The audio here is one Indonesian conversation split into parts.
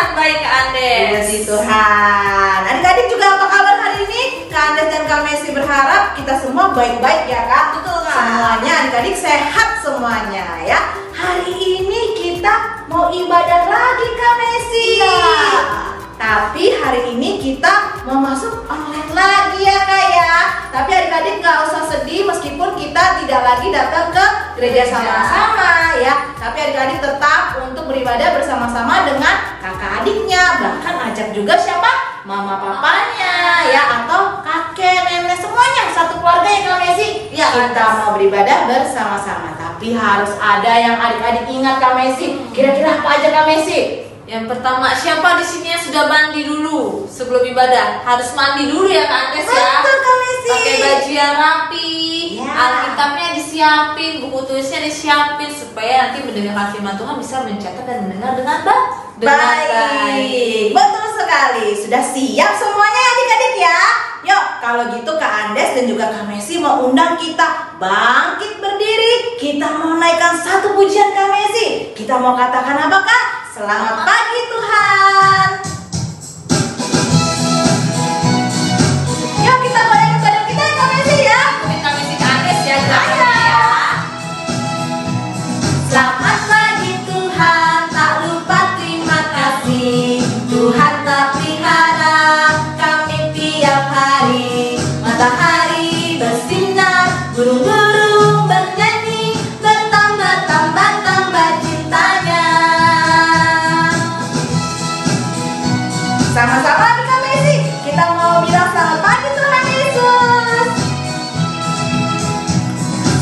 Tuhan baik Kak Andes. Puji Tuhan. Adik-adik juga apa kabar hari ini? Kak Andes dan Kak Messi berharap kita semua baik-baik ya Kak. Betul, Kak. Semuanya adik-adik sehat semuanya ya. Hari ini kita mau ibadah lagi Kak Messi. Iya. Tapi hari ini kita mau masuk online lagi ya Kak ya. Tapi adik-adik gak usah sedih meskipun kita tidak lagi datang ke gereja sama-sama ya. Tapi adik-adik tetap untuk beribadah bersama-sama dengan kakak adiknya. Bahkan ajak juga siapa? Mama papanya ya, atau kakek, nenek, semuanya satu keluarga ya Kak Messi. Iya, Kita mau beribadah bersama-sama. Tapi harus ada yang adik-adik ingat Kak Messi. Kira-kira apa aja Kak Messi? Yang pertama, siapa di sini yang sudah mandi dulu sebelum ibadah? Harus mandi dulu ya Kak Andes ya. Betul Kak Messi. Pakai baju yang rapi, Ya. Alkitabnya disiapin, buku tulisnya disiapin supaya nanti mendengarkan firman Tuhan bisa mencatat dan mendengar dengan Baik, betul sekali. Sudah siap semuanya adik-adik ya? Yuk, kalau gitu Kak Andes dan juga Kak Messi mau undang kita bangkit berdiri. Kita mau naikkan satu pujian Kak Messi. Kita mau katakan apa Kak? Selamat pagi Tuhan. Yuk kita goyangin badan kita ya Kak Messi ya. Ikutin kami si Kak Andes ya. Ayo. Selamat pagi Tuhan, tak lupa terima kasih. Tuhan telah pelihara kami tiap hari. Matahari bersinar, burung-burung bernyanyi, bertambah-tambah cintanya. Sama-sama nih Kak Messi, kita mau bilang selamat pagi Tuhan Yesus.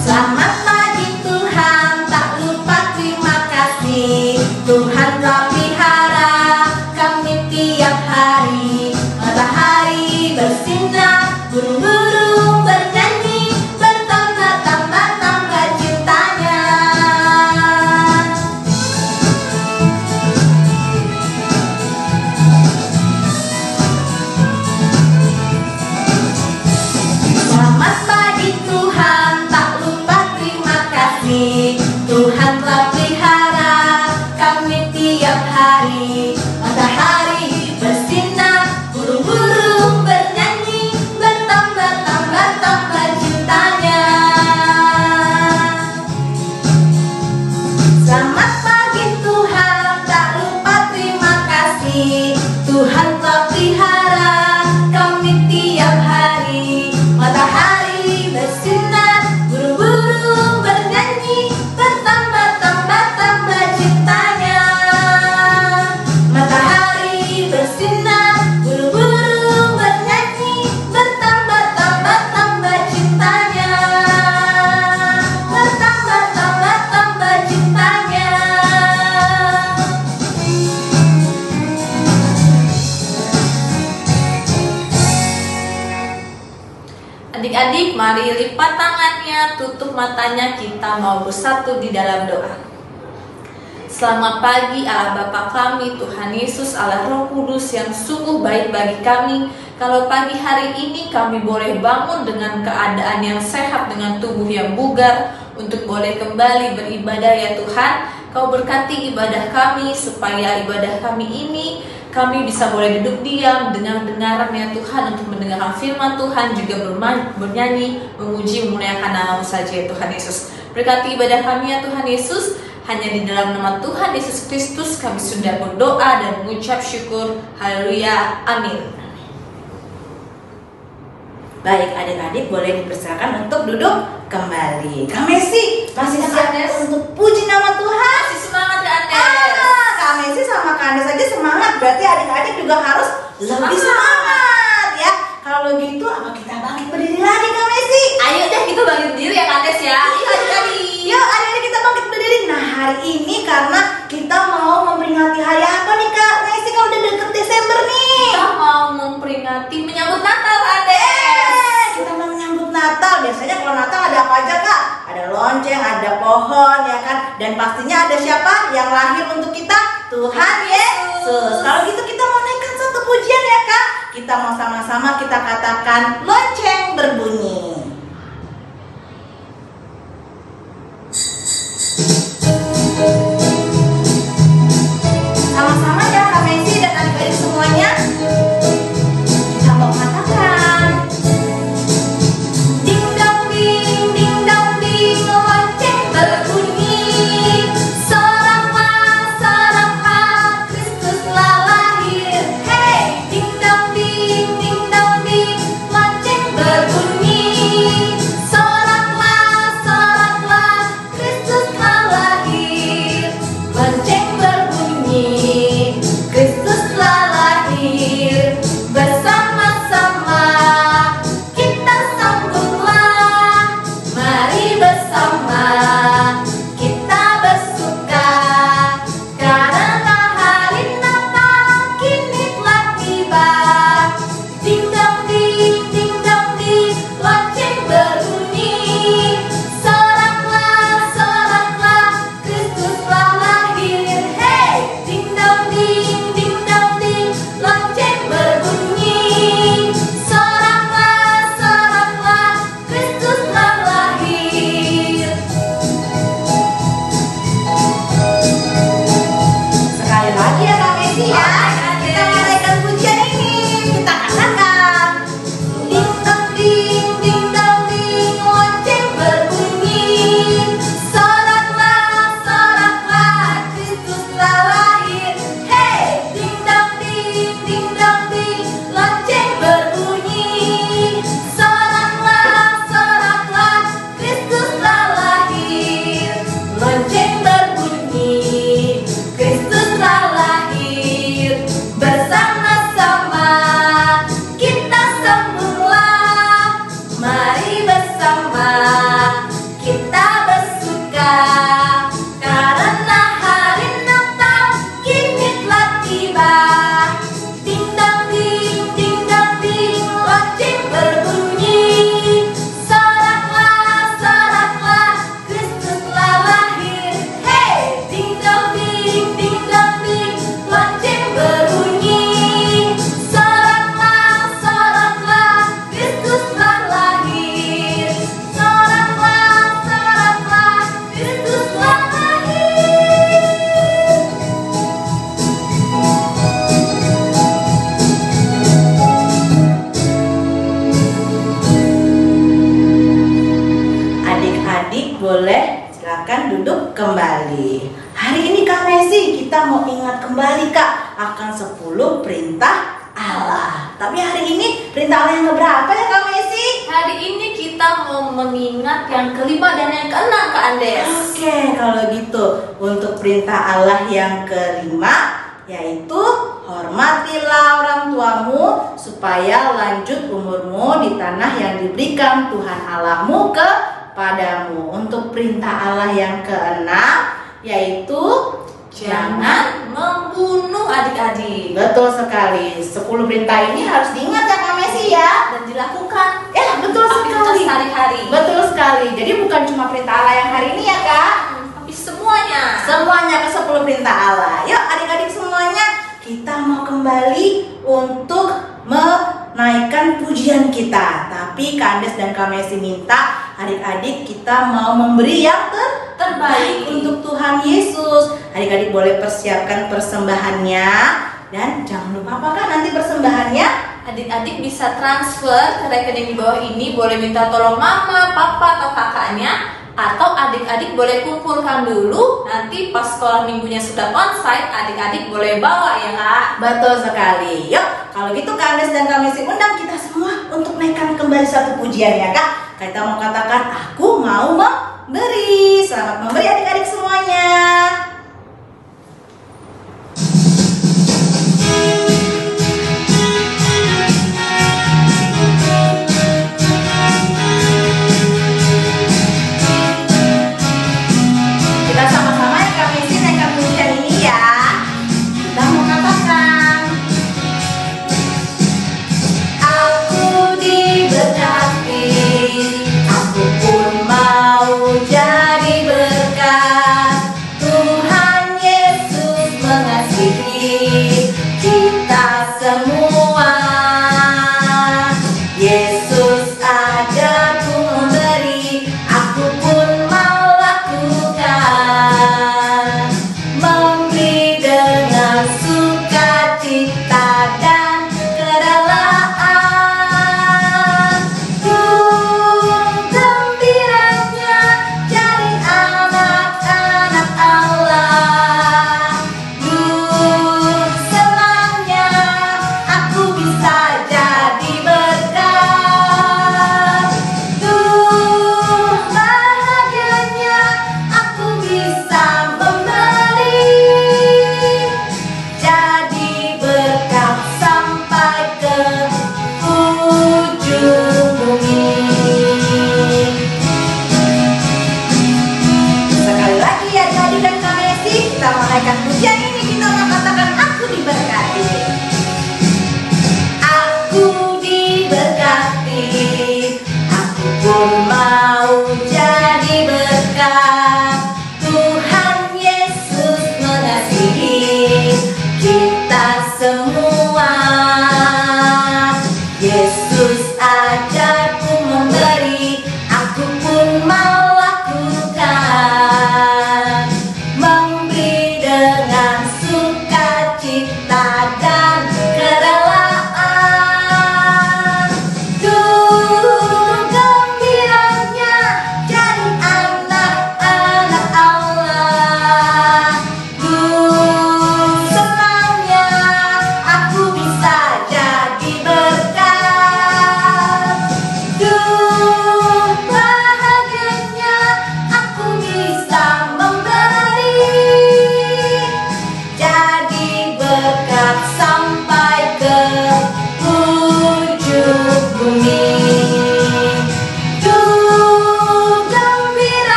Selamat pagi Tuhan, tak lupa terima kasih. Tuhan telah pelihara kami tiap hari. Matahari bersinar, burung-burung bernyanyi, bertambah-tambah cintanya. Selamat pagi Tuhan, tak lupa terima kasih. Tuhan telah pelihara kami tiap hari. Matahari bersinar, burung-burung bernyanyi, bertambah-tambah cintanya. Selamat pagi Tuhan, tak lupa terima kasih. Tuhan telah pelihara kami tiap hari. Matahari bersinar, burung-burung bernyanyi, bertambah-tambah cintanya. Matahari bersinar, burung-burung bernyanyi, bertambah-tambah cintanya. Bertambah-tambah cintanya. Adik-adik, mari lipat tangannya, tutup matanya, kita mau bersatu di dalam doa. Selamat pagi Allah Bapa kami, Tuhan Yesus, Allah Roh Kudus yang sungguh baik bagi kami. Kalau pagi hari ini kami boleh bangun dengan keadaan yang sehat, dengan tubuh yang bugar, untuk boleh kembali beribadah ya Tuhan. Kau berkati ibadah kami, supaya ibadah kami ini kami bisa boleh duduk diam, dengar-dengaran ya Tuhan, untuk mendengarkan firman Tuhan, juga bernyanyi, memuji, memuliakan nama-Mu saja ya Tuhan Yesus. Berkati ibadah kami ya Tuhan Yesus. Hanya di dalam nama Tuhan Yesus Kristus kami sudah berdoa dan mengucap syukur. Haleluya, amin. Baik adik-adik boleh dipersilakan untuk duduk kembali. Kak Messi masih siap untuk puji nama Tuhan? Masih semangat Kak Andes? Kak Messi sama Kak Andes aja semangat, berarti adik-adik juga harus lebih semangat ya. Kalau gitu apa kita bangkit berdiri lagi Kak Messi? Ayo deh kita bangkit berdiri ya Kak Andes ya. Yuk adik-adik kita bangkit berdiri. Nah hari ini karena kita mau memperingati hari apa nih Kak Messi? Kalau udah deket Desember nih. Kita mau memperingati menyambut Natal Kak Andes. Kita mau menyambut Natal. Biasanya kalau Natal ada apa aja Kak? Ada lonceng, ada pohon ya kan? Dan pastinya ada siapa yang lahir untuk kita? Tuhan Yesus. Kalau gitu kita mau naikkan satu pujian ya Kak. Kita mau sama-sama kita katakan lonceng berbunyi. Sama-sama ya Kak Messi kembali. Hari ini Kak Messi kita mau ingat kembali Kak akan 10 perintah Allah. Tapi hari ini perintah Allah yang keberapa ya Kak Messi? Hari ini kita mau mengingat yang kelima dan yang keenam Kak Andes. Oke, kalau gitu untuk perintah Allah yang kelima yaitu hormatilah orang tuamu supaya lanjut umurmu di tanah yang diberikan Tuhan Allahmu kepadamu. Untuk perintah Allah yang keenam yaitu Jangan membunuh adik-adik. betul sekali. 10 perintah ini harus diingat ya Kak Messi ya. Dan dilakukan Ya, betul aktivitas sekali. sehari-hari. Betul sekali. Jadi bukan cuma perintah Allah yang hari ini ya Kak. Tapi semuanya. Semuanya ke 10 perintah Allah. Yuk adik-adik semuanya, kita mau kembali untuk menaikkan pujian kita. Tapi Kak Andes dan Kak Messi minta adik-adik kita mau memberi yang terbaik untuk Tuhan Yesus. Adik-adik boleh persiapkan persembahannya. Dan jangan lupa apa Kak nanti persembahannya? Adik-adik bisa transfer ke rekening di bawah ini. Boleh minta tolong mama, papa, atau kakaknya. Atau adik-adik boleh kumpulkan dulu. Nanti pas sekolah minggunya sudah onsite, adik-adik boleh bawa ya Kak. Betul sekali. Yuk, kalau gitu Kak Andes dan Kak Messi undang kita semua untuk naikkan kembali satu pujian ya Kak. Kita mau katakan, aku mau memberi. Selamat memberi adik-adik semuanya. Kita sama-sama ya Kak Messi naikkan pujian ini ya. Kita mau katakan, aku diberkati, aku pun mau jadi berkat. Tuhan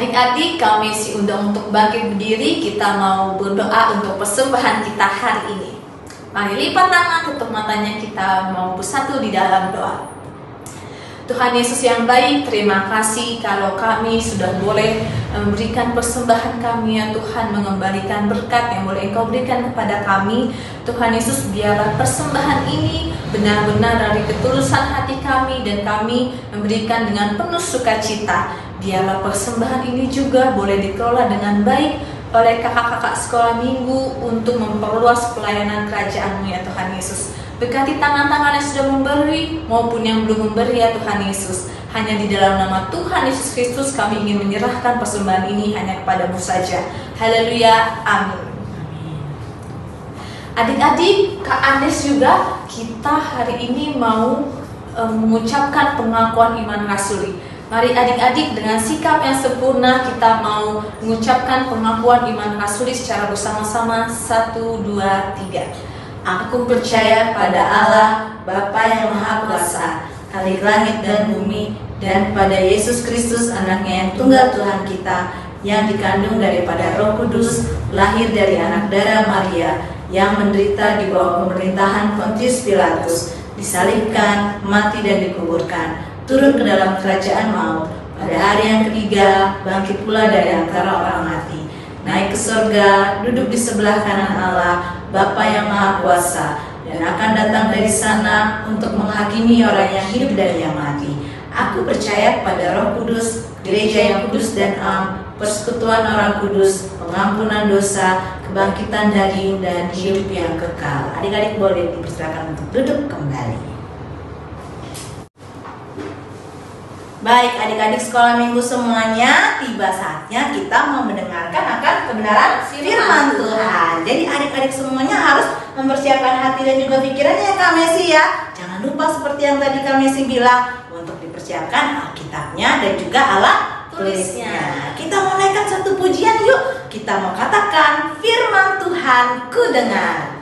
Adik-adik, kami undang untuk bangkit berdiri. Kita mau berdoa untuk persembahan kita hari ini. Mari lipat tangan, tutup matanya, kita mau bersatu di dalam doa. Tuhan Yesus yang baik, terima kasih kalau kami sudah boleh memberikan persembahan kami, ya Tuhan, mengembalikan berkat yang boleh Engkau berikan kepada kami. Tuhan Yesus, biarlah persembahan ini benar-benar dari ketulusan hati kami dan kami memberikan dengan penuh sukacita. Biarlah persembahan ini juga boleh dikelola dengan baik oleh kakak-kakak sekolah minggu untuk memperluas pelayanan kerajaan-Mu, ya Tuhan Yesus. Berkati tangan-tangan yang sudah memberi maupun yang belum memberi, ya Tuhan Yesus. Hanya di dalam nama Tuhan Yesus Kristus kami ingin menyerahkan persembahan ini hanya kepada-Mu saja. Haleluya, amin. Adik-adik, Kak Andes juga, kita hari ini mau mengucapkan pengakuan iman rasuli. Mari adik-adik, dengan sikap yang sempurna kita mau mengucapkan pengakuan iman rasuli secara bersama-sama. 1, 2, 3. Aku percaya pada Allah, Bapa yang Maha Kuasa, Khalik langit dan bumi, dan pada Yesus Kristus, Anaknya yang tunggal Tuhan kita, yang dikandung daripada Roh Kudus, lahir dari anak darah Maria, yang menderita di bawah pemerintahan Pontius Pilatus, disalibkan, mati dan dikuburkan, turun ke dalam kerajaan maut, pada hari yang ketiga bangkit pula dari antara orang mati, naik ke surga, duduk di sebelah kanan Allah, Bapa yang Maha Kuasa, dan akan datang dari sana untuk menghakimi orang yang hidup dan yang mati. Aku percaya pada Roh Kudus, gereja yang kudus dan am, persekutuan orang kudus, pengampunan dosa, kebangkitan daging, dan hidup yang kekal. Adik-adik boleh dipersilakan untuk duduk kembali. Baik, adik-adik sekolah minggu semuanya, tiba saatnya kita mau mendengarkan akan kebenaran firman Tuhan. Jadi adik-adik semuanya harus mempersiapkan hati dan juga pikirannya, Kak Messi, ya. Jangan lupa seperti yang tadi Kak Messi bilang, untuk dipersiapkan Alkitabnya dan juga alat tulisnya. Kita mau naikkan satu pujian yuk. Kita mau katakan, firman Tuhan ku dengar.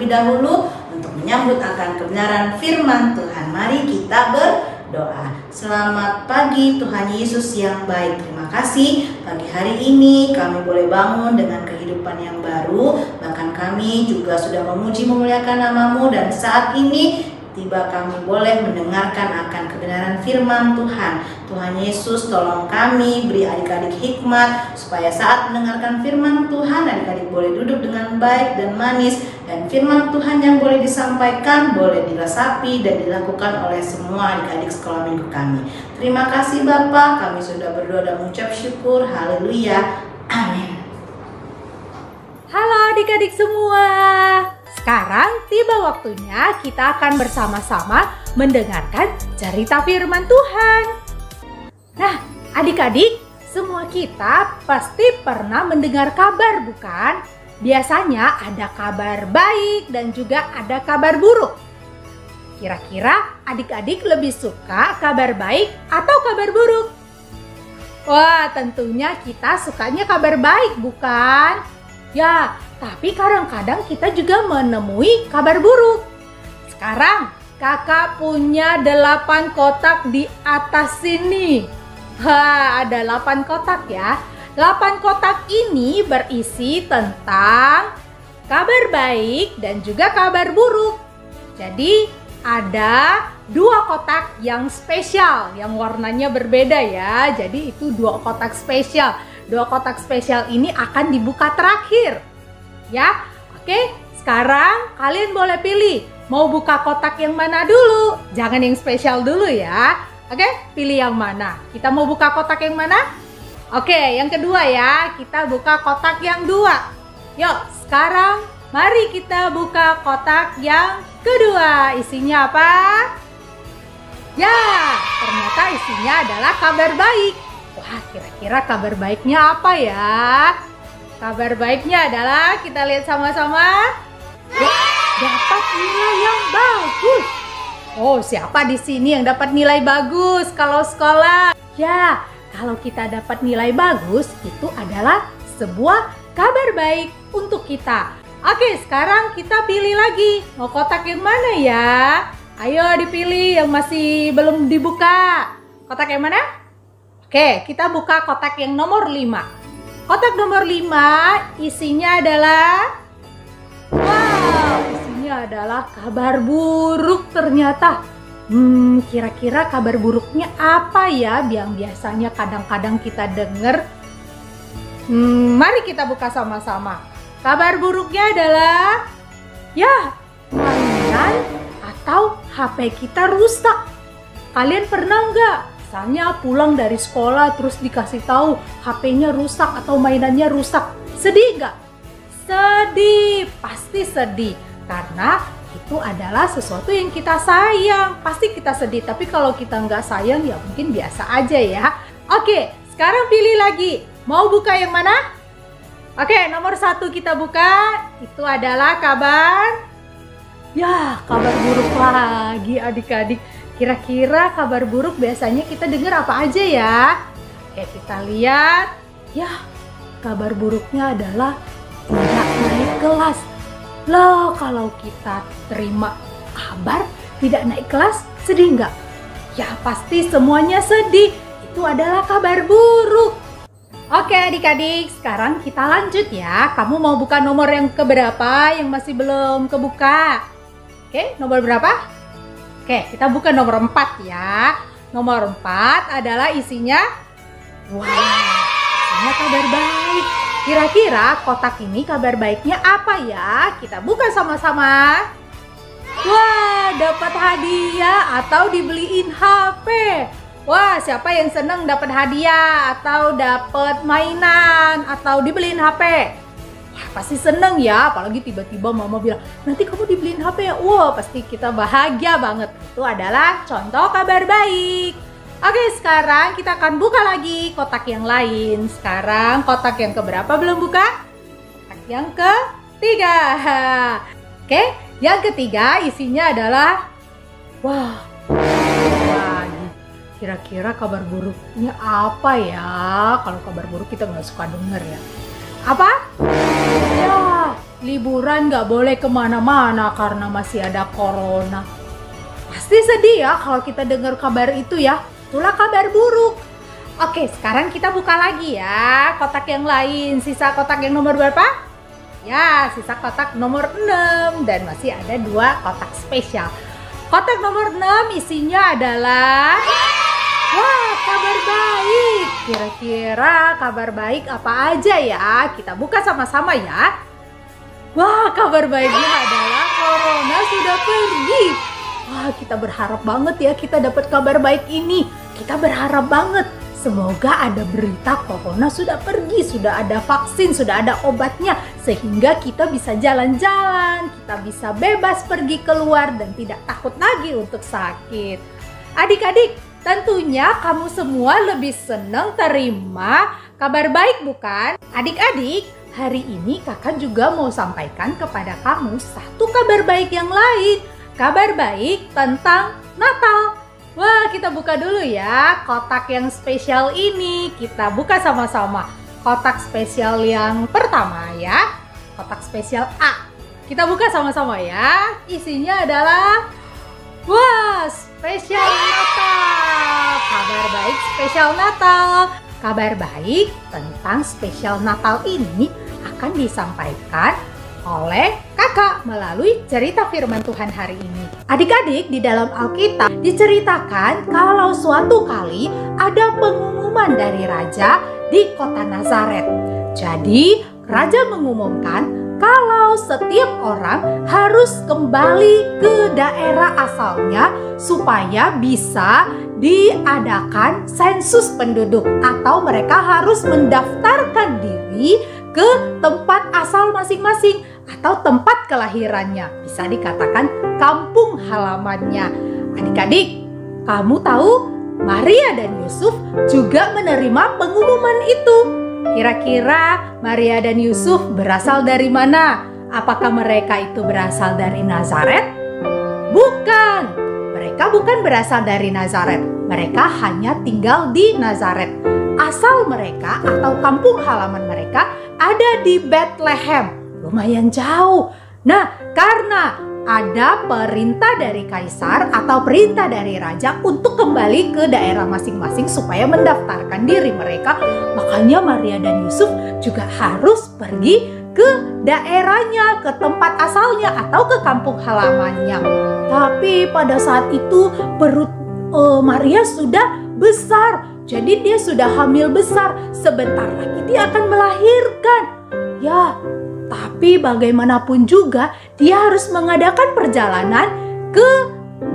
Dahulu untuk menyambut akan kebenaran firman Tuhan. Mari kita berdoa. Selamat pagi Tuhan Yesus yang baik. Terima kasih pagi hari ini kami boleh bangun dengan kehidupan yang baru. Bahkan kami juga sudah memuji memuliakan nama-Mu, dan saat ini tiba kami boleh mendengarkan akan kebenaran firman Tuhan. Tuhan Yesus, tolong kami, beri adik-adik hikmat supaya saat mendengarkan firman Tuhan, adik-adik boleh duduk dengan baik dan manis dan firman Tuhan yang boleh disampaikan, boleh diresapi dan dilakukan oleh semua adik-adik sekolah minggu kami. Terima kasih Bapak, kami sudah berdoa dan mengucap syukur. Haleluya. Amin. Halo adik-adik semua. Sekarang tiba waktunya kita akan bersama-sama mendengarkan cerita firman Tuhan. Nah, adik-adik, semua kita pasti pernah mendengar kabar, bukan? Biasanya ada kabar baik dan juga ada kabar buruk. Kira-kira adik-adik lebih suka kabar baik atau kabar buruk? Wah, tentunya kita sukanya kabar baik, bukan? Ya, tapi kadang-kadang kita juga menemui kabar buruk. Sekarang kakak punya 8 kotak di atas sini. Ada 8 kotak ya. 8 kotak ini berisi tentang kabar baik dan juga kabar buruk. Jadi ada 2 kotak yang spesial, yang warnanya berbeda ya. Jadi itu 2 kotak spesial. 2 kotak spesial ini akan dibuka terakhir. Ya, oke. Sekarang kalian boleh pilih. Mau buka kotak yang mana dulu? Jangan yang spesial dulu ya. Oke, pilih yang mana? Kita mau buka kotak yang mana? Oke, yang kedua ya. Kita buka kotak yang 2. Yuk, sekarang mari kita buka kotak yang kedua. Isinya apa? Ya, ternyata isinya adalah kabar baik. Wah, kira-kira kabar baiknya apa ya? Kabar baiknya adalah, kita lihat sama-sama, dapat nilai yang bagus. Oh, siapa di sini yang dapat nilai bagus kalau sekolah? Ya, kalau kita dapat nilai bagus, itu adalah sebuah kabar baik untuk kita. Oke, sekarang kita pilih lagi. Mau kotak yang mana ya? Ayo dipilih yang masih belum dibuka. Kotak yang mana? Oke, kita buka kotak yang nomor 5. Kotak nomor 5 isinya adalah, wow, isinya adalah kabar buruk ternyata. Kira-kira kabar buruknya apa ya yang biasanya kadang-kadang kita dengar? Mari kita buka sama-sama. Kabar buruknya adalah, ya, mainan atau HP kita rusak. Kalian pernah nggak? Misalnya pulang dari sekolah terus dikasih tahu HP-nya rusak atau mainannya rusak. Sedih nggak? Sedih, pasti sedih. Karena itu adalah sesuatu yang kita sayang. Pasti kita sedih, tapi kalau kita nggak sayang ya mungkin biasa aja ya. Oke, sekarang pilih lagi. Mau buka yang mana? Oke, nomor 1 kita buka. Itu adalah kabar. Ya, kabar buruk lagi adik-adik. Kira-kira kabar buruk biasanya kita dengar apa aja ya? Oke, kita lihat. Ya, kabar buruknya adalah tidak naik kelas. Loh, kalau kita terima kabar tidak naik kelas, sedih nggak? Ya, pasti semuanya sedih. Itu adalah kabar buruk. Oke adik-adik, sekarang kita lanjut ya. Kamu mau buka nomor yang keberapa yang masih belum kebuka? Oke, nomor berapa? Oke, kita buka nomor 4 ya. Nomor 4 adalah isinya, wah, isinya kabar baik. Kira-kira kotak ini kabar baiknya apa ya? Kita buka sama-sama. Wah, dapat hadiah atau dibeliin HP. Wah, siapa yang seneng dapat hadiah atau dapat mainan atau dibeliin HP? Pasti seneng ya, apalagi tiba-tiba mama bilang, nanti kamu dibeliin HP ya. Wah, pasti kita bahagia banget. Itu adalah contoh kabar baik. Oke, sekarang kita akan buka lagi kotak yang lain. Sekarang kotak yang keberapa belum buka? Kotak yang ketiga. Oke, yang ketiga isinya adalah, wah, kira-kira kabar buruknya apa ya? Kalau kabar buruk kita nggak suka denger ya. Apa? Ya, liburan nggak boleh kemana-mana karena masih ada corona. Pasti sedih ya kalau kita dengar kabar itu ya. Itulah kabar buruk. Oke, sekarang kita buka lagi ya kotak yang lain. Sisa kotak yang nomor berapa? Ya, sisa kotak nomor 6. Dan masih ada 2 kotak spesial. Kotak nomor 6 isinya adalah, wah, kabar baik. Kira-kira kabar baik apa aja ya? Kita buka sama-sama ya. Wah, kabar baiknya adalah corona sudah pergi. Wah, kita berharap banget ya kita dapat kabar baik ini. Kita berharap banget. Semoga ada berita corona sudah pergi, sudah ada vaksin, sudah ada obatnya. Sehingga kita bisa jalan-jalan, kita bisa bebas pergi keluar dan tidak takut lagi untuk sakit. Adik-adik, tentunya kamu semua lebih senang terima kabar baik bukan? Adik-adik, hari ini kakak juga mau sampaikan kepada kamu satu kabar baik yang lain. Kabar baik tentang Natal. Wah, kita buka dulu ya kotak yang spesial ini. Kita buka sama-sama. Kotak spesial yang pertama ya. Kotak spesial A. Kita buka sama-sama ya. Isinya adalah wah, spesial Natal. Kabar baik spesial Natal. Kabar baik tentang spesial Natal ini akan disampaikan oleh kakak melalui cerita firman Tuhan hari ini. Adik-adik, di dalam Alkitab diceritakan kalau suatu kali ada pengumuman dari raja di kota Nazaret. Jadi, raja mengumumkan kalau setiap orang harus kembali ke daerah asalnya supaya bisa diadakan sensus penduduk atau mereka harus mendaftarkan diri ke tempat asal masing-masing atau tempat kelahirannya. Bisa dikatakan kampung halamannya. Adik-adik, kamu tahu Maria dan Yusuf juga menerima pengumuman itu. Kira-kira Maria dan Yusuf berasal dari mana? Apakah mereka itu berasal dari Nazaret? Bukan. Mereka bukan berasal dari Nazaret. Mereka hanya tinggal di Nazaret. Asal mereka atau kampung halaman mereka ada di Bethlehem. Lumayan jauh. Nah, karena ada perintah dari kaisar atau perintah dari raja untuk kembali ke daerah masing-masing supaya mendaftarkan diri mereka, makanya Maria dan Yusuf juga harus pergi ke daerahnya, ke tempat asalnya atau ke kampung halamannya. Tapi pada saat itu perut Maria sudah besar, jadi dia sudah hamil besar. Sebentar lagi dia akan melahirkan. Ya, tapi bagaimanapun juga dia harus mengadakan perjalanan ke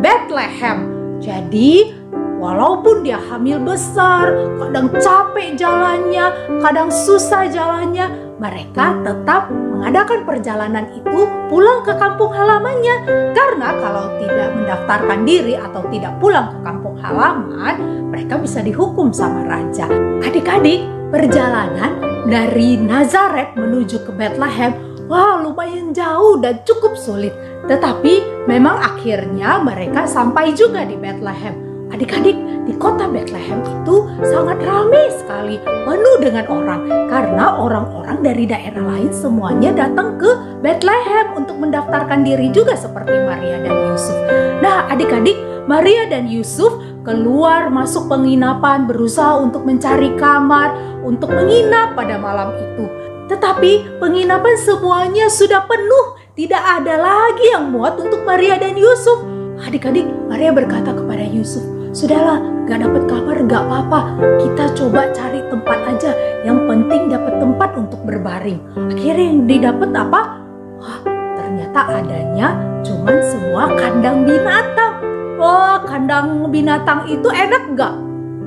Bethlehem. Jadi walaupun dia hamil besar, kadang capek jalannya, kadang susah jalannya, mereka tetap mengadakan perjalanan itu pulang ke kampung halamannya. Karena kalau tidak mendaftarkan diri atau tidak pulang ke kampung halaman, mereka bisa dihukum sama raja. Adik-adik, perjalanan dari Nazaret menuju ke Bethlehem, wah, lumayan jauh dan cukup sulit. Tetapi memang akhirnya mereka sampai juga di Bethlehem. Adik-adik, di kota Bethlehem itu sangat ramai sekali, penuh dengan orang. Karena orang-orang dari daerah lain semuanya datang ke Bethlehem untuk mendaftarkan diri juga seperti Maria dan Yusuf. Nah, adik-adik, Maria dan Yusuf keluar masuk penginapan, berusaha untuk mencari kamar untuk menginap pada malam itu. Tetapi penginapan semuanya sudah penuh, tidak ada lagi yang muat untuk Maria dan Yusuf. Adik-adik, Maria berkata kepada Yusuf, "Sudahlah, gak dapat kamar gak apa-apa, kita coba cari tempat aja, yang penting dapat tempat untuk berbaring." Akhirnya yang didapat apa? Wah, ternyata adanya cuman semua kandang binatang. Wah, kandang binatang itu enak gak?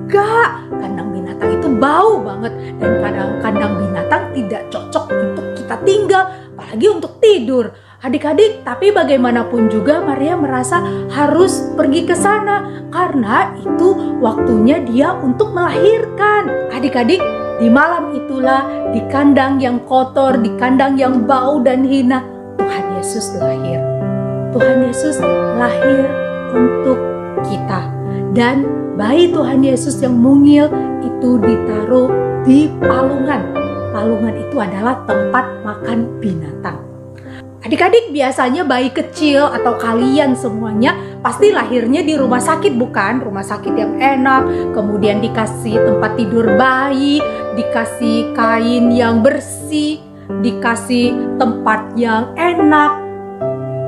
Gak, kandang binatang itu bau banget. Dan kandang binatang tidak cocok untuk kita tinggal, apalagi untuk tidur. Adik-adik, tapi bagaimanapun juga Maria merasa harus pergi ke sana karena itu waktunya dia untuk melahirkan. Adik-adik, di malam itulah, di kandang yang kotor, di kandang yang bau dan hina, Tuhan Yesus lahir. Tuhan Yesus lahir untuk kita. Dan bayi Tuhan Yesus yang mungil itu ditaruh di palungan. Palungan itu adalah tempat makan binatang. Adik-adik, biasanya bayi kecil atau kalian semuanya pasti lahirnya di rumah sakit, bukan? Rumah sakit yang enak, kemudian dikasih tempat tidur bayi, dikasih kain yang bersih, dikasih tempat yang enak.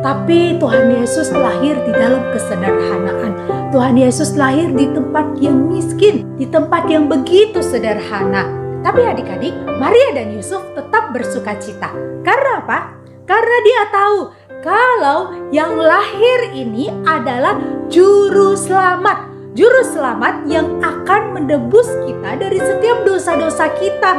Tapi Tuhan Yesus lahir di dalam kesederhanaan. Tuhan Yesus lahir di tempat yang miskin, di tempat yang begitu sederhana. Tapi adik-adik, Maria dan Yusuf tetap bersuka cita. Karena apa? Karena dia tahu kalau yang lahir ini adalah juru selamat. Juru selamat yang akan menebus kita dari setiap dosa-dosa kita.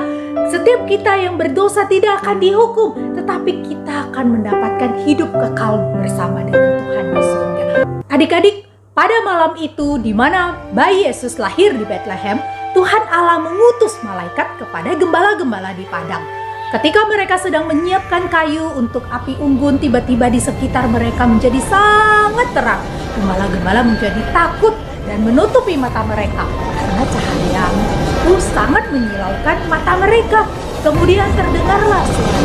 Setiap kita yang berdosa tidak akan dihukum, tetapi kita akan mendapatkan hidup kekal bersama dengan Tuhan di surga. Adik-adik, pada malam itu di mana bayi Yesus lahir di Bethlehem, Tuhan Allah mengutus malaikat kepada gembala-gembala di padang. Ketika mereka sedang menyiapkan kayu untuk api unggun, tiba-tiba di sekitar mereka menjadi sangat terang. Gembala-gembala menjadi takut dan menutupi mata mereka karena cahaya itu sangat menyilaukan mata mereka. Kemudian terdengarlah suara,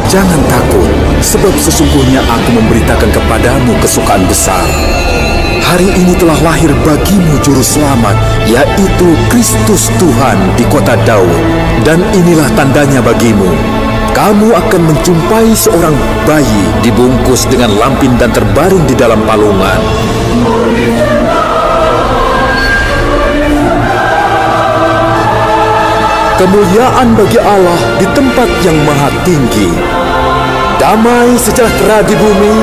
"Jangan takut, sebab sesungguhnya aku memberitakan kepadamu kesukaan besar. Hari ini telah lahir bagimu juru selamat, yaitu Kristus Tuhan di kota Daud. Dan inilah tandanya bagimu. Kamu akan menjumpai seorang bayi dibungkus dengan lampin dan terbaring di dalam palungan." Kemuliaan bagi Allah di tempat yang maha tinggi. Damai sejahtera di bumi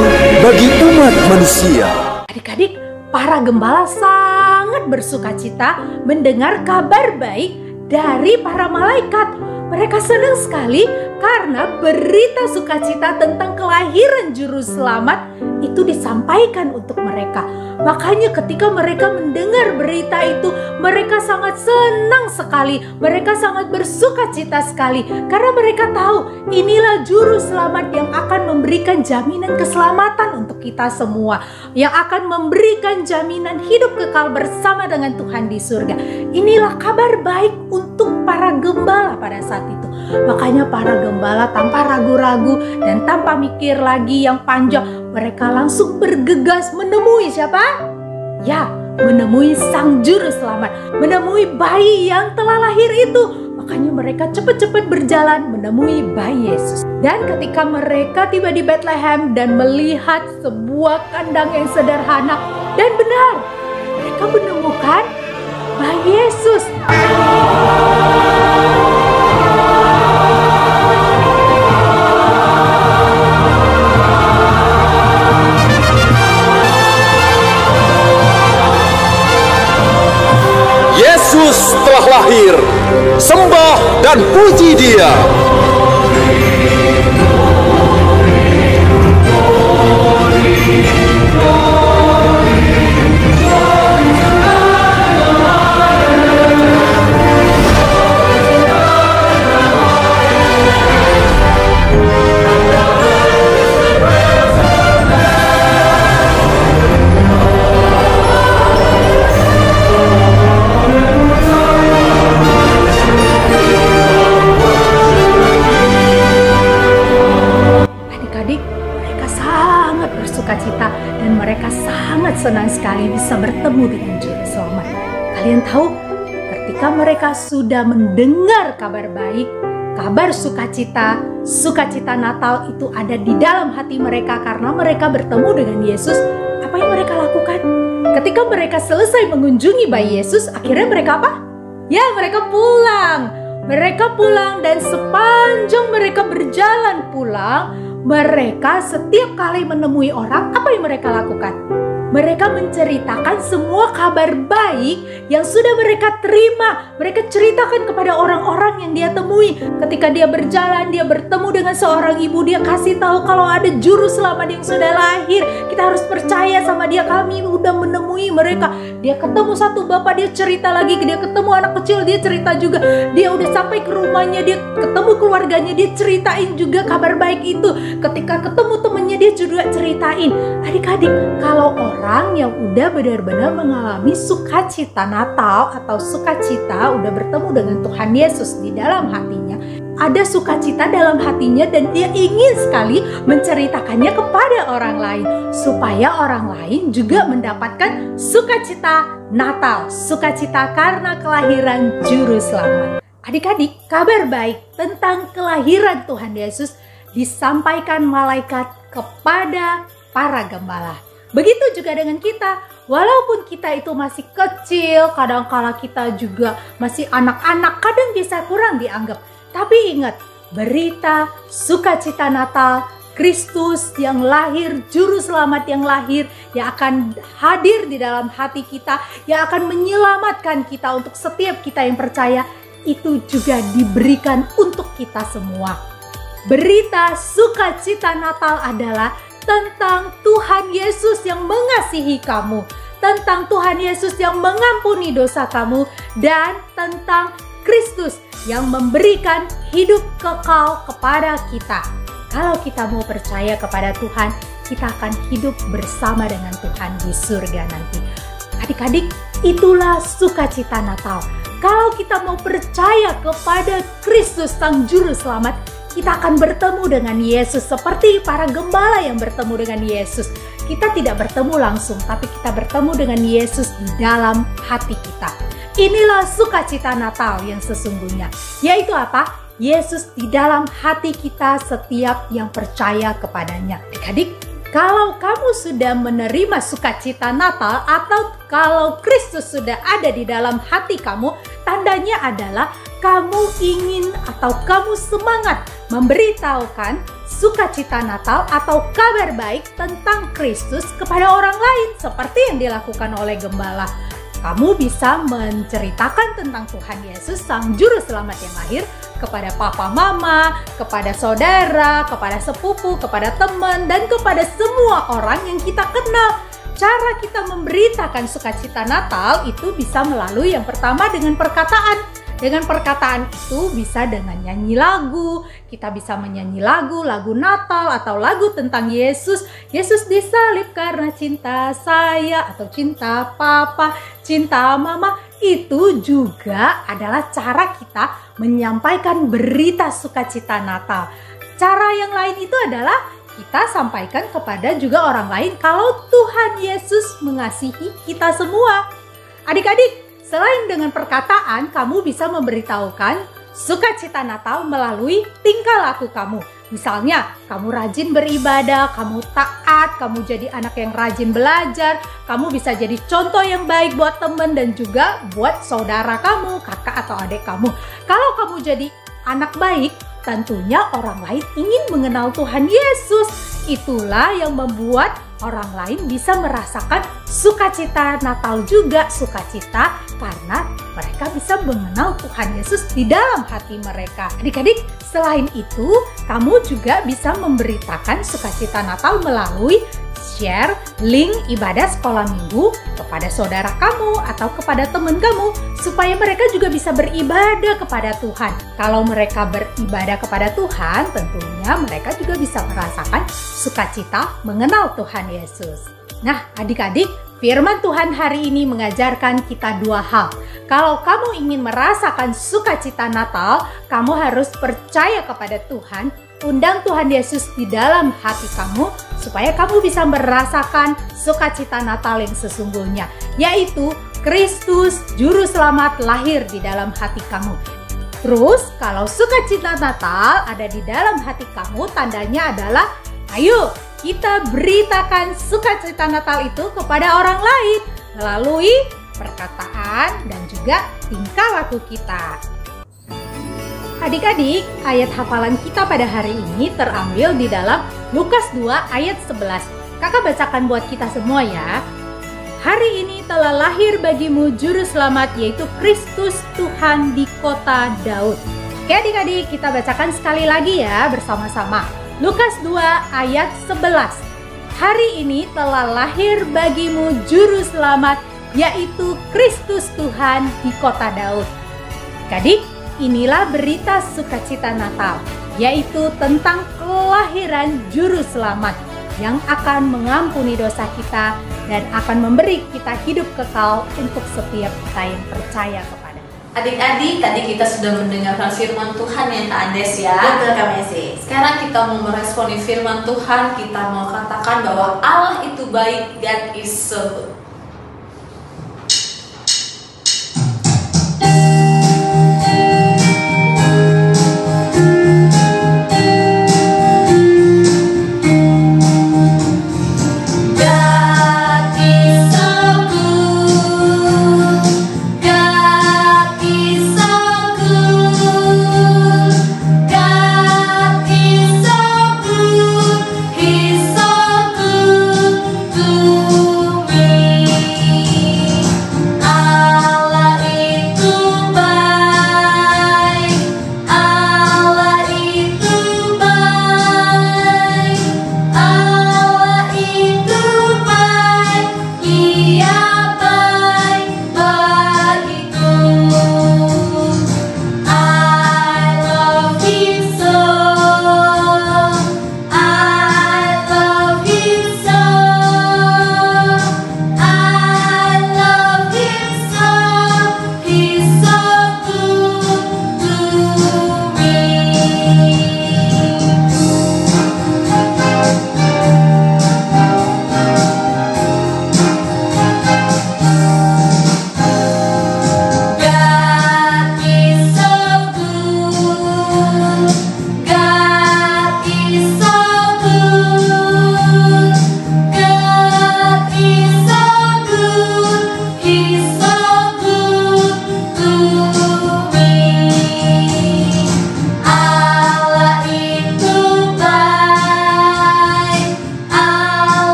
bagi umat manusia. Adik-adik, para gembala sangat bersukacita mendengar kabar baik dari para malaikat. Mereka senang sekali karena berita sukacita tentang kelahiran juru selamat itu disampaikan untuk mereka. Makanya ketika mereka mendengar berita itu, mereka sangat senang sekali. Mereka sangat bersukacita sekali karena mereka tahu inilah juru selamat yang akan memberikan jaminan keselamatan untuk kita semua, yang akan memberikan jaminan hidup kekal bersama dengan Tuhan di surga. Inilah kabar baik untuk para gembala pada saat itu. Makanya para gembala tanpa ragu-ragu dan tanpa mikir lagi yang panjang, mereka langsung bergegas menemui siapa? Ya, menemui sang juru selamat, menemui bayi yang telah lahir itu. Makanya mereka cepat-cepat berjalan menemui bayi Yesus. Dan ketika mereka tiba di Bethlehem dan melihat sebuah kandang yang sederhana, dan benar, mereka menemukan bayi Yesus. Yesus telah lahir, sembah dan puji Dia. Dan mereka sangat senang sekali bisa bertemu dengan juru selamat. Kalian tahu, ketika mereka sudah mendengar kabar baik, kabar sukacita, sukacita Natal itu ada di dalam hati mereka karena mereka bertemu dengan Yesus. Apa yang mereka lakukan? Ketika mereka selesai mengunjungi bayi Yesus, akhirnya mereka apa? Ya, mereka pulang. Mereka pulang dan sepanjang mereka berjalan pulang, mereka setiap kali menemui orang, apa yang mereka lakukan? Mereka menceritakan semua kabar baik yang sudah mereka terima. Mereka ceritakan kepada orang-orang yang dia temui. Ketika dia berjalan, dia bertemu dengan seorang ibu. Dia kasih tahu kalau ada juru selamat yang sudah lahir. Kita harus percaya sama dia. Kami udah menemui mereka. Dia ketemu satu bapak, dia cerita lagi. Dia ketemu anak kecil, dia cerita juga. Dia udah sampai ke rumahnya, dia ketemu keluarganya, dia ceritain juga kabar baik itu. Ketika ketemu temannya, dia juga ceritain. Adik-adik, kalau orang yang udah benar-benar mengalami sukacita Natal atau sukacita udah bertemu dengan Tuhan Yesus di dalam hatinya, ada sukacita dalam hatinya dan dia ingin sekali menceritakannya kepada orang lain supaya orang lain juga mendapatkan sukacita Natal, sukacita karena kelahiran juru selamat. Adik-adik, kabar baik tentang kelahiran Tuhan Yesus disampaikan malaikat kepada para gembala. Begitu juga dengan kita, walaupun kita itu masih kecil, kadang-kala kita juga masih anak-anak, kadang bisa kurang dianggap. Tapi ingat, berita sukacita Natal Kristus yang lahir, Juru Selamat yang lahir, yang akan hadir di dalam hati kita, yang akan menyelamatkan kita untuk setiap kita yang percaya, itu juga diberikan untuk kita semua. Berita sukacita Natal adalah tentang Tuhan Yesus yang mengasihi kamu, tentang Tuhan Yesus yang mengampuni dosa kamu, dan tentang Kristus yang memberikan hidup kekal kepada kita. Kalau kita mau percaya kepada Tuhan, kita akan hidup bersama dengan Tuhan di surga nanti. Adik-adik, itulah sukacita Natal. Kalau kita mau percaya kepada Kristus Sang Juru Selamat, kita akan bertemu dengan Yesus seperti para gembala yang bertemu dengan Yesus. Kita tidak bertemu langsung, tapi kita bertemu dengan Yesus di dalam hati kita. Inilah sukacita Natal yang sesungguhnya, yaitu apa? Yesus di dalam hati kita setiap yang percaya kepadanya. Adik-adik, kalau kamu sudah menerima sukacita Natal atau kalau Kristus sudah ada di dalam hati kamu, tandanya adalah kamu ingin atau kamu semangat memberitahukan sukacita Natal atau kabar baik tentang Kristus kepada orang lain seperti yang dilakukan oleh gembala. Kamu bisa menceritakan tentang Tuhan Yesus, Sang Juru Selamat yang lahir, kepada papa mama, kepada saudara, kepada sepupu, kepada teman, dan kepada semua orang yang kita kenal. Cara kita memberitakan sukacita Natal itu bisa melalui yang pertama dengan perkataan. Dengan perkataan itu bisa dengan nyanyi lagu. Kita bisa menyanyi lagu Natal atau lagu tentang Yesus. Yesus disalib karena cinta saya atau cinta papa, cinta mama. Itu juga adalah cara kita menyampaikan berita sukacita Natal. Cara yang lain itu adalah kita sampaikan kepada juga orang lain kalau Tuhan Yesus mengasihi kita semua. Adik-adik, selain dengan perkataan, kamu bisa memberitahukan sukacita Natal melalui tingkah laku kamu. Misalnya, kamu rajin beribadah, kamu taat, kamu jadi anak yang rajin belajar, kamu bisa jadi contoh yang baik buat teman dan juga buat saudara kamu, kakak atau adik kamu. Kalau kamu jadi anak baik, tentunya orang lain ingin mengenal Tuhan Yesus. Itulah yang membuat orang lain bisa merasakan sukacita Natal juga, sukacita karena mereka bisa mengenal Tuhan Yesus di dalam hati mereka. Adik-adik, selain itu, kamu juga bisa memberitakan sukacita Natal melalui share link ibadah sekolah minggu kepada saudara kamu atau kepada teman kamu supaya mereka juga bisa beribadah kepada Tuhan. Kalau mereka beribadah kepada Tuhan, tentunya mereka juga bisa merasakan sukacita mengenal Tuhan Yesus. Nah, adik-adik, firman Tuhan hari ini mengajarkan kita dua hal. Kalau kamu ingin merasakan sukacita Natal, kamu harus percaya kepada Tuhan, undang Tuhan Yesus di dalam hati kamu, supaya kamu bisa merasakan sukacita Natal yang sesungguhnya, yaitu Kristus Juru Selamat lahir di dalam hati kamu. Terus, kalau sukacita Natal ada di dalam hati kamu, tandanya adalah, ayo kita beritakan sukacita Natal itu kepada orang lain melalui perkataan dan juga tingkah laku kita. Adik-adik, ayat hafalan kita pada hari ini terambil di dalam Lukas 2 ayat 11. Kakak bacakan buat kita semua ya. Hari ini telah lahir bagimu Juru Selamat, yaitu Kristus Tuhan di kota Daud. Oke adik-adik, kita bacakan sekali lagi ya bersama-sama. Lukas 2 ayat 11. Hari ini telah lahir bagimu Juru Selamat, yaitu Kristus Tuhan di kota Daud. Adik, inilah berita sukacita Natal, yaitu tentang kelahiran Juru Selamat yang akan mengampuni dosa kita dan akan memberi kita hidup kekal untuk setiap kita yang percaya kepada. Adik-adik, tadi kita sudah mendengarkan firman Tuhan yang Kak Andes ya. Betul Kak Messi. Sekarang kita mau meresponi firman Tuhan, kita mau katakan bahwa Allah itu baik, God is so good. God is so good.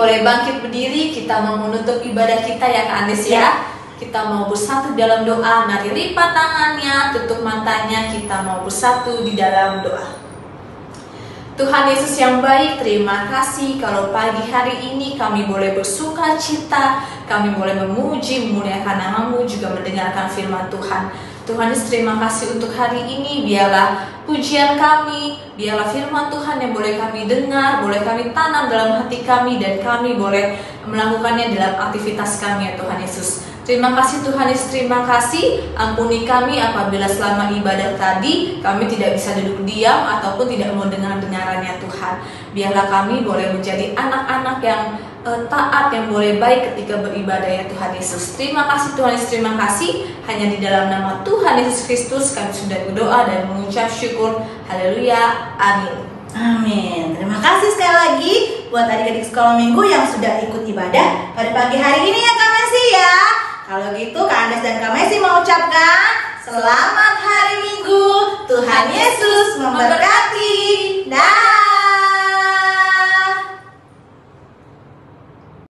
boleh bangkit berdiri, kita mau menutup ibadah kita ya Kak Anies ya. Kita mau bersatu dalam doa. Mari lipat tangannya, tutup matanya, kita mau bersatu di dalam doa. Tuhan Yesus yang baik, terima kasih kalau pagi hari ini kami boleh bersuka cita, kami boleh memuji, memuliakan nama-Mu, juga mendengarkan firman Tuhan. Tuhan Yesus, terima kasih untuk hari ini. Biarlah pujian kami, biarlah firman Tuhan yang boleh kami dengar, boleh kami tanam dalam hati kami, dan kami boleh melakukannya dalam aktivitas kami ya Tuhan Yesus. Terima kasih Tuhan Yesus, terima kasih. Ampuni kami apabila selama ibadah tadi kami tidak bisa duduk diam ataupun tidak mau dengar-dengarannya Tuhan. Biarlah kami boleh menjadi anak-anak yang taat, yang boleh baik ketika beribadah ya Tuhan Yesus. Terima kasih Tuhan Yesus, terima kasih. Hanya di dalam nama Tuhan Yesus Kristus kami sudah berdoa dan mengucap syukur. Haleluya, amin. Amin. Terima kasih sekali lagi buat adik-adik sekolah minggu yang sudah ikut ibadah pada pagi hari ini ya Kak Messi ya. Kalau gitu Kak Andes dan Kak Messi mau ucapkan selamat hari Minggu. Tuhan Yesus memberkati. Dah.